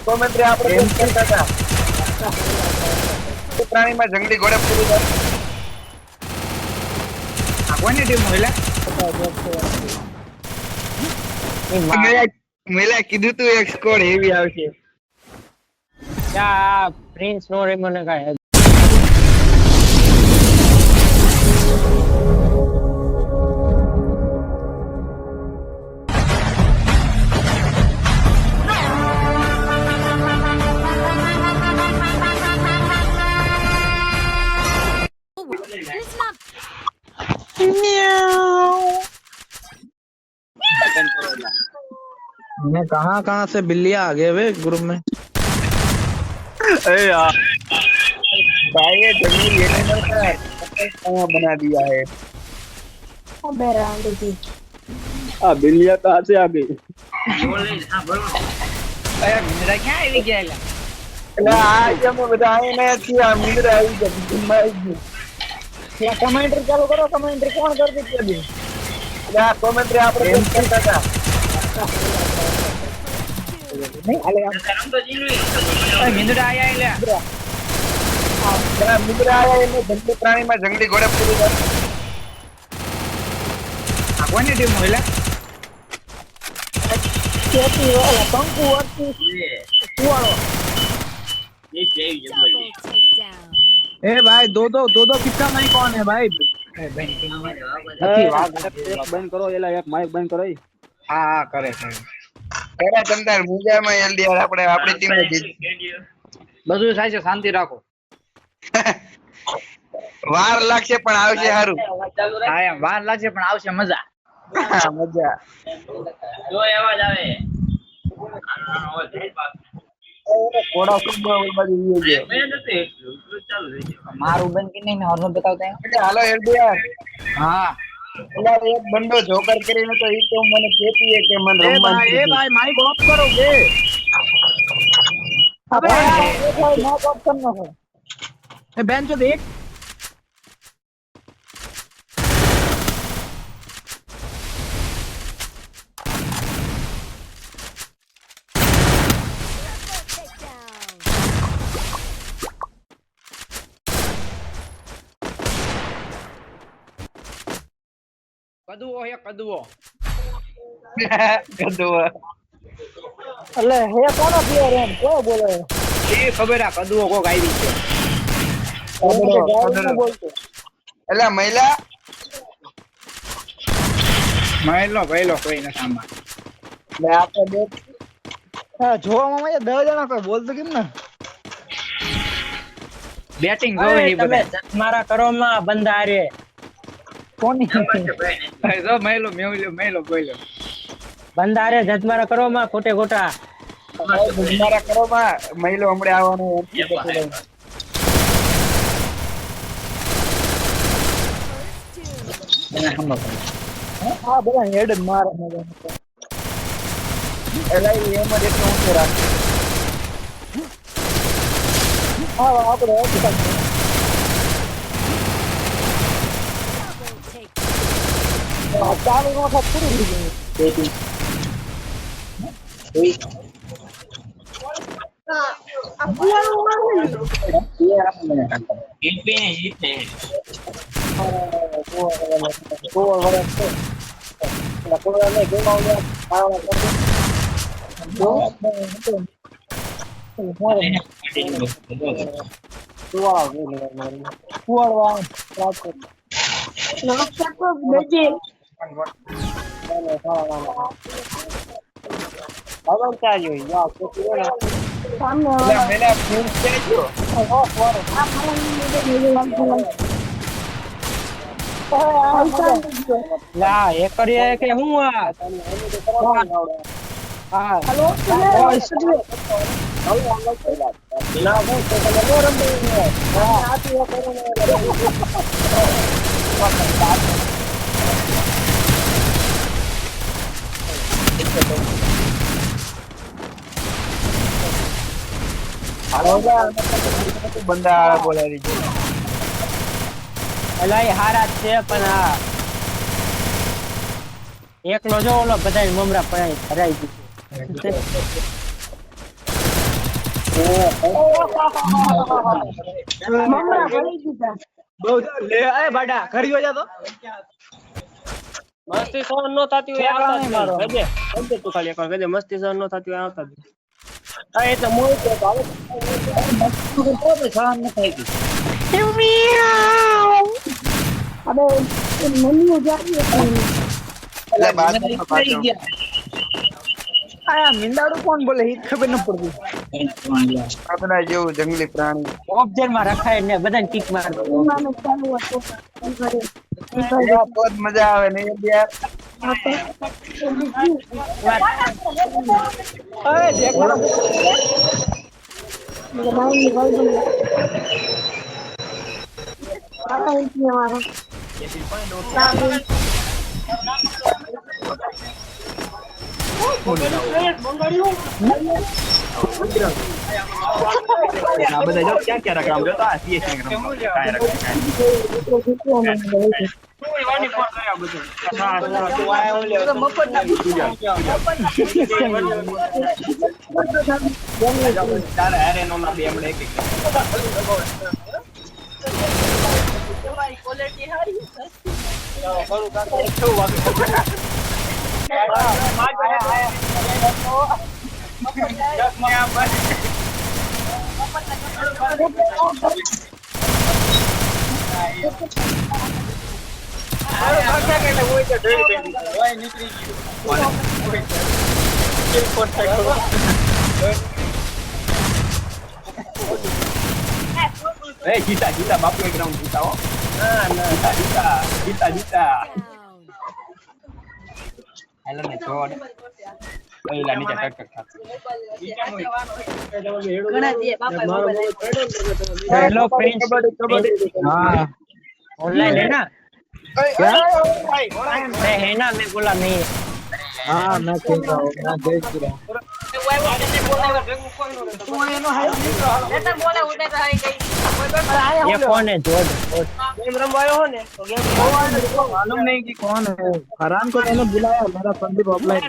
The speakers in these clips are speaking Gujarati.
કોમેન્ટ્રી આપણે કેમ કરતા હતા પ્રાણીમાં જંગલી ઘોડે પૂરી થાય આ કોની ટીમ હોય મેલા કીધું તું એક સ્કોર હેવી આવશે આ પ્રિન્સ નો રે મને કાય मैं कहाँ से बिल्लियां आ गए वे ग्रुप में। अरे यार भाई ये जमीन लेने का कहाँ बना दिया है अबे रांडू जी बिल्लियां कहाँ से आ गई અરે મિંદરા ક્યાં આવી ગયા એલા એટલે આ જેમ બધાએ ને થી આ મિત્ર આવી ગઈ દિમાગ क्या कमेंट्री चालू करो कमेंट्री कौन कर दी अभी એટલે આ કોમેન્ટ્રી આપણે કેમ કરતા હતા नहीं अरे રમ તો જીનવી ઓય મિંદરા આયા એલા જરા મિત્ર આયા એને જંગલી પ્રાણીમાં જંગલી ઘોડે પૂરી થાય આ કોની ટીમ હોય खेती वाला पंकु वर्ती सुवाड़ो ए भाई दो दो कितना नहीं कौन है भाई। બંધ કરો એલા એક માઇક બંધ કરો હા હા કરે છે એરા તમતાર મુંજામાં એલડીઆર આપણે આપણી ટીમ બધું થાય છે શાંતિ રાખો વાર લાગશે પણ આવશે સારું હા એમ વાર લાગશે પણ આવશે મજા મજા જો અવાજ આવે થોડા સમય બાજુ વિયો મારું બંધ કે નહીં નોર્મલ બતાવતા એટલે હાલો એલડીઆર હા એટલે એક બંદો જોકર કરીને તો ઈ તો મને કહેતી હે કે મને ए રમવાનું भाई माइक ऑफ करो बे। अबे मैं ऑप्शन में है ए बहन जो देख કદુઓ હે કદુઓ ગધો अरे हे कौन प्लेयर है कोई बोले એ ખબર આ કદુઓ કોક આવી છે बोलते એટલે મહિલા મહેલો ભઈલો કોઈ ન સામા મે આપણે બે हां જોવામાં મજા 10 જણા કોઈ બોલતો કેમ ને બેટિંગ જોવે એ તમે બધા મારા કરોમાં બંધા રે કોની જો મહેલો મહેલો બોલ્યો બંધા રે જત મારા કરોમાં ખોટે ખોટા મારા કરોમાં મહિલો હમણે આવવાનું હા બધા હેડ જ મારે એટલે એમાં જેટલો ઊંચો રાખે હા આપણે ચાલુ નો થાય પૂરું થઈ ગયું મેલા ફ્યુઝ છે જો લા એક કરીએ કે હું આ હા બંદા બોલાવી છે અલાઈ હારા છે પણ આ એકલો જો ઓલો બધાય મમરા પડાઈ ભરાઈ ગયું મમરા ભરી દીધા. લે એ બાડા ખરીયો જા તો મસ્તી સહન નો થતી હોય આવતા જ મારો હજે તું ખાલી એકવાર કહેજે મસ્તી સહન નો થતી હોય આવતા જ હા એ તો મોય તો ભાવે સહન ન થાય ગઈ. અબે મમ્મી જાવી એટલે બાજુ પાછો આયા મીંડાડું કોણ બોલે ઈ ખબર ન પડતી. આપણા જેવું જંગલી પ્રાણી ઓબ્ઝર્વ માં રખાય ને બધાને કિક માર દો ઉનાળો ચાલુ હતો. બહુ મજા આવે ને યાર આ બધા જો ક્યાં ક્યાં રકમ જો તો આ સીએસ રકમ કાય રકમ તારે અરે નો ના બે હમણે એક જીતા બાપુ એક રાઉન્ડ જીતા હો જીતા હાલો ને છોડ પહેલા નીચે ટક હેલો પ્રિન્સ हाँ ऑनलाइन है ना मैं है ना मैं बोला नहीं हाँ मैं खेल रहा हूँ मैं देख रहा हूँ ये कौन है जोड़ मालूम नहीं कि कौन है। फरहान को मैंने बुलाया, मेरा संदीप ऑफलाइन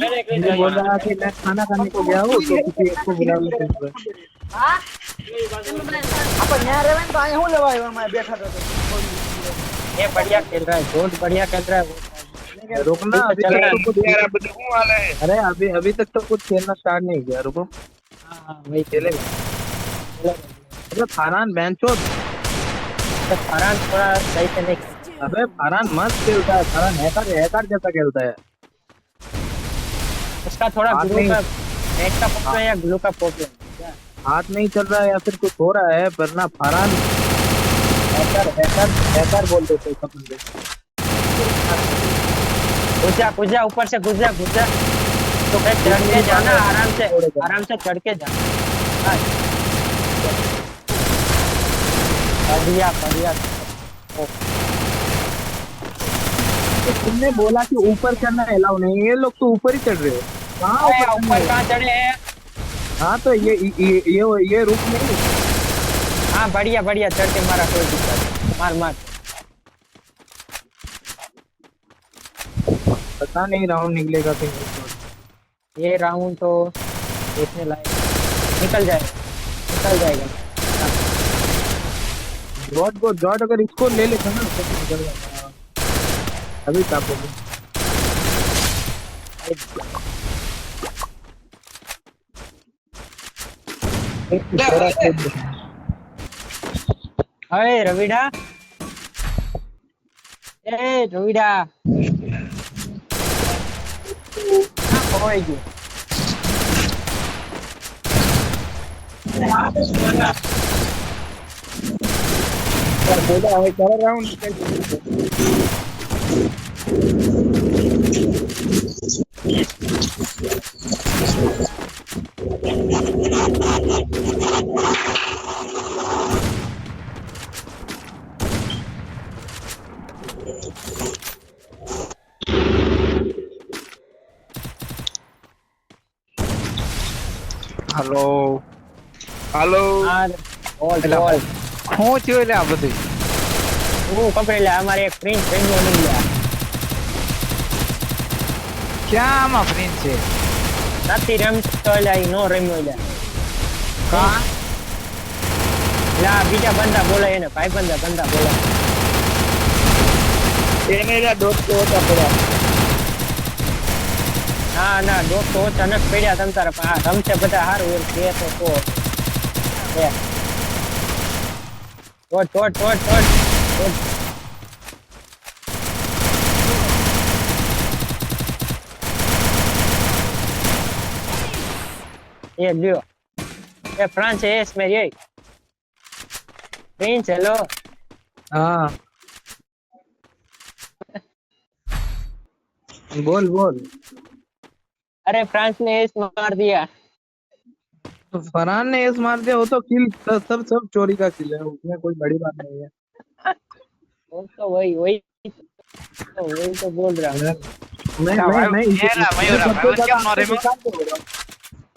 मुझे बोल रहा कि मैं खाना खाने को गया हूँ तो किसी एक को बुला लो। ये बढ़िया खेल रहा है जोड़ बढ़िया खेल रहा है रुकना अभी चल रहा है। तक तो कुछ अरे अभी अभी तक तो कुछ खेलना स्टार्ट नहीं किया। रुको हाँ वही खेलेगा। अरे फरहान बेंचो, तो फरहान थोड़ा सही से नहीं अबे फरहान मस्त खेलता है। फरहान हैकर जैसा खेलता है। उसका थोड़ा हाथ ग्लू नहीं- का नेट का प्रॉब्लम है या ग्लू का प्रॉब्लम हाथ नहीं चल रहा है या फिर कुछ हो रहा है, वरना फरहान हैकर बोल देते सब बंदे। घुसा ऊपर से घुसा तो फिर चढ़ के जाना आराम से चढ़ के जाना। हाँ। बढ़िया तो तुमने बोला कि ऊपर चढ़ना अलाउ नहीं, ये लोग तो ऊपर ही चढ़ रहे हैं। कहाँ ऊपर कहाँ चढ़े हैं? हाँ तो ये रुक नहीं। हाँ बढ़िया चढ़ के मारा कोई दिक्कत मार पता नहीं राउंड निकलेगा कि नहीं। ये राउंड तो देखने लायक निकल जाएगा। जॉट अगर इसको ले लेता ना तो निकल जाएगा। अभी क्या बोलूं। अरे रविडा खोई गयो बोला है चार राउंड હાલો હાલો બોલ હું થયું એટલે આ બધું હું કપડે લે અમારે એક પ્રિન્સ રેડિયો નહીં લે ક્યાં આમાં પ્રિન્સ છે નથી રમતો એટલે ઈ નો રમ્યો લે કા લા બીજા બંદા બોલે એને ભાઈ બંદા બોલે એને રે દોસ્ત ઓછા પડ્યા. ના દોસ્તો ઓછા નથી પડ્યા તમ તારે પણ આ રમશે બધા સારું એમ કે તો ટોટ ये लियो ये फ्रांस है इसमें ये प्रिंस हेलो हाँ बोल बोल। अरे फ्रांस ने एस मार दिया तो फरहान ने एस मार दिया, वो तो किल सब चोरी का किल है, उसमें कोई बड़ी बात नहीं है। वो तो वही तो बोल रहा हूँ मैं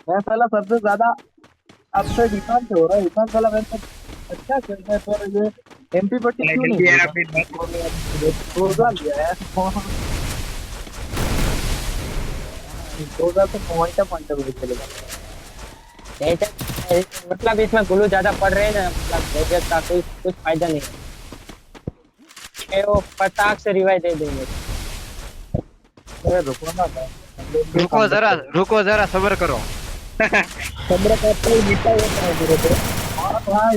मैं साला सबसे ज्यादा आपसे ईशान से हो रहा है। ईशान साला वैसे अच्छा खेलता है पर ये एमपी पट्टी क्यों नहीं यार खेला? अभी रोजा लिया है 2000 तो पॉइंट चलेगा। मतलब इसमें ग्लू ज्यादा पड़ रहे हैं ना, मतलब गैजेट का कुछ फायदा नहीं है, वो पटाख से रिवाइव दे देंगे। अरे रुको ना रुको जरा सब्र करो। सब्र का तो नीचा होता है मेरे को। और भाई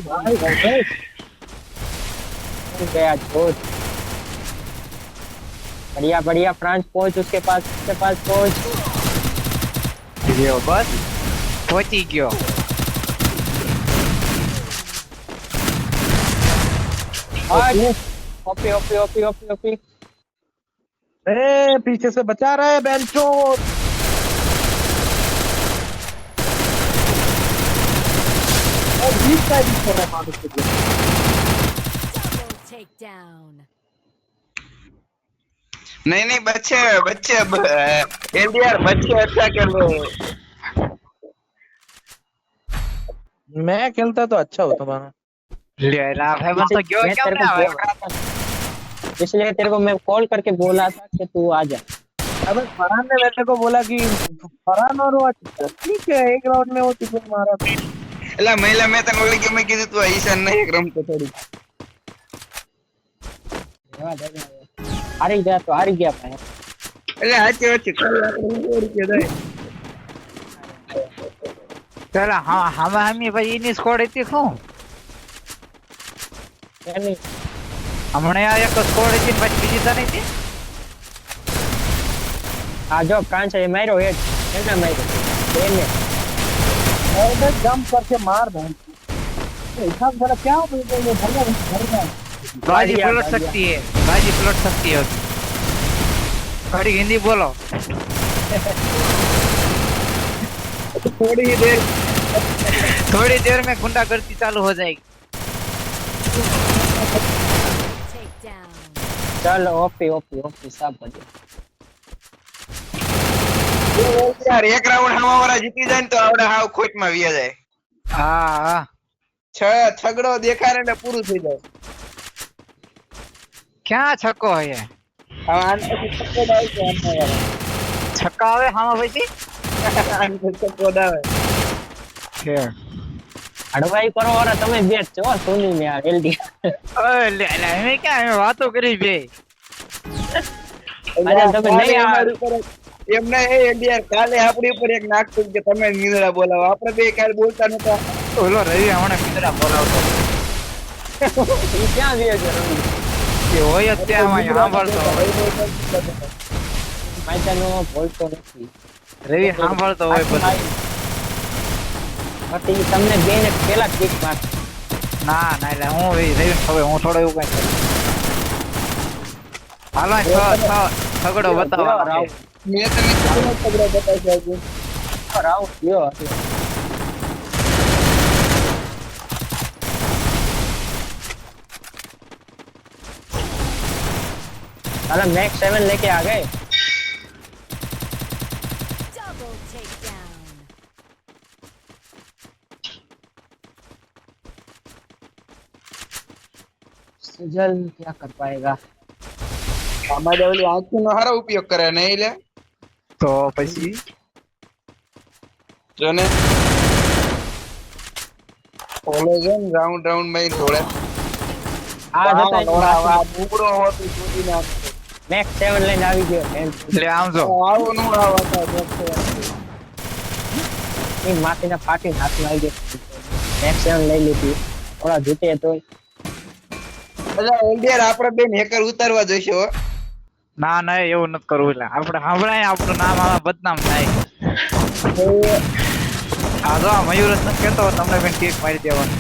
गया छोड़ बढ़िया फ्रांस पहुंच उसके पास पहुंच ગયો બસ પહોંચી ગયો। ओपी अरे पीछे से बचा रहा है बेंचो। और बीच का भी कर रहा है मानुष के लिए। Double takedown. नहीं बच्चे एलडीआर बच्चे अच्छा खेल रहे हैं। मैं खेलता तो अच्छा होता मानो। इसलिए तेरे को मैं कॉल करके बोला था कि तू आ जा। अबे फरहान ने मेरे को बोला कि फरहान और वो ठीक है एक राउंड में वो टिकट मारा था। एला महिला मैं तने ओली के मैं कीधुं तू ईशान नहीं एक रमतो थोड़ी हारी गया भाई। એટલે હાચી વાત છે ખાલી આપણે ઓળી કે જાય ચલા હા હમી ભાઈ એની સ્કોડ હતી શું હમણે આ એક સ્કોડ હતી ને પછી બીજી તો નહીં હતી। આ જો કાંચ એ માર્યો હેડ એના માર્યો એને और मैं जंप करके मार दूं। हिसाब जरा क्या हो गया ये भैया भरना बाजी पलट सकती है थोड़ी हिंदी बोलो। थोड़ी देर में गुंडागर्दी चालू हो जाएगी। Takedown. चलो ओपी सब बढ़िया। यार एक राउंड हमारा जीती जाए तो आवड़े हाव खोट में विया जाए। हाँ छगड़ो देखा रे पूરું થઈ જાય। क्या छक्को है ये હવે આને છક્કો દાવ છે આને યાર छक्का आवे हाँ भाई આને છક્કો દાવે હડવાઈ કરો વાળા તમે બેટ છો સોની ને આ એલડી मैं क्या बातों करी बे અરે તમે નહીં અમારી ઉપર એમ ના એ યાર કાલે આપણી ઉપર એક નાખતું કે તમે નીંદડા બોલાવો આપણે બે કાલ બોલતા નતા। ઓલો રવિ હમણે કિંદરા બોલાવતો ક્યાં ગયો છે કે હોય જ ત્યાં માં સાંભળતો માઈતાનો બોલતો નથી રવિ સાંભળતો હોય બધું। પછી તમને બેને પેલા કિક માર ના એટલે હું રવિ હવે હું થોડો એવું કઈ હાલો છગડો બતાવો મેં તને કેટલો છગડો બતાવ્યો આજે રાવ ગયો अरे मैक्स 7 लेके आ गए। Double takedown. सुजल क्या कर पाएगा અમારે ઓલી આંખનો હારો ઉપયોગ કરે નહીં લે તો પછી જો ને ઓલો છે ને રાઉન્ડ માં થોડે આ જતો આ બુકડો હોતી સુધી નાખતો મેક્સ 7 લઈને આવી ગયો એટલે આમ જો આવો નું આવતા એ માથીના પાટી હાથમાં આવી ગયો મેક્સ 7 લઈ લીધી થોડા જીતે તો એટલે ઇન્ડિયર આપણે બેન હેકર ઉતારવા જોઈશે હો ના ના એવું નથી કરવું એટલે આપણે સાંભળાય આપણું નામ આમાં બદનામ થાય આ જો આ મયુર જ નથી કહેતો તમને બેન કેક મારી દેવાનું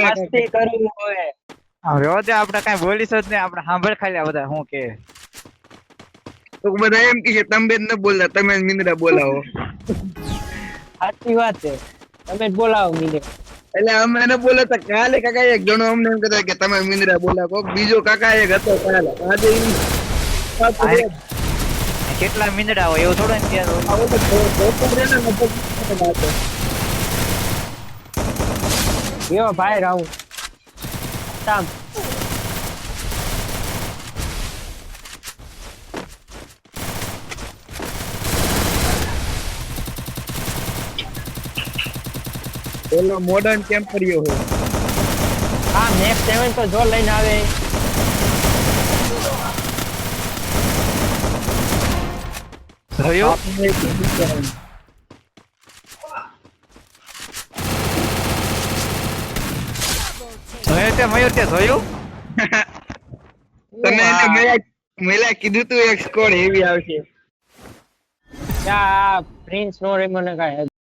મસ્તી કરવું હોય હા રહ્યો દે આપણે કાંઈ બોલીશ જ નહીં આપણે સાંભળ ખાલી આ બધા શું કે તો બધા એમ કે તમે બેન ન બોલતા તમે જ મિંદરા બોલાવો સાચી વાત છે તમે જ બોલાવો મીને એટલે અમે એને બોલે તો કાલે કાકા એક જણો અમને એમ કહેતો કે તમે મિંદરા બોલા કોક બીજો કાકા એક હતો કાલે આજે કેટલા મીંદડા હોય એવું થોડું ને ત્યાં આવો તો ગયો ભાઈ રાઉન્ડ તામ પેલો મોડર્ન ટેમ્પરિયો હોય હા મેક્સ 7 તો જો લઈને આવે જોયું જોયું તે મયુર તે જોયું તમે એને મેલા કીધું તું એક સ્કોર હેવી આવશે આ પ્રિન્સ નો રે મને કાંઈ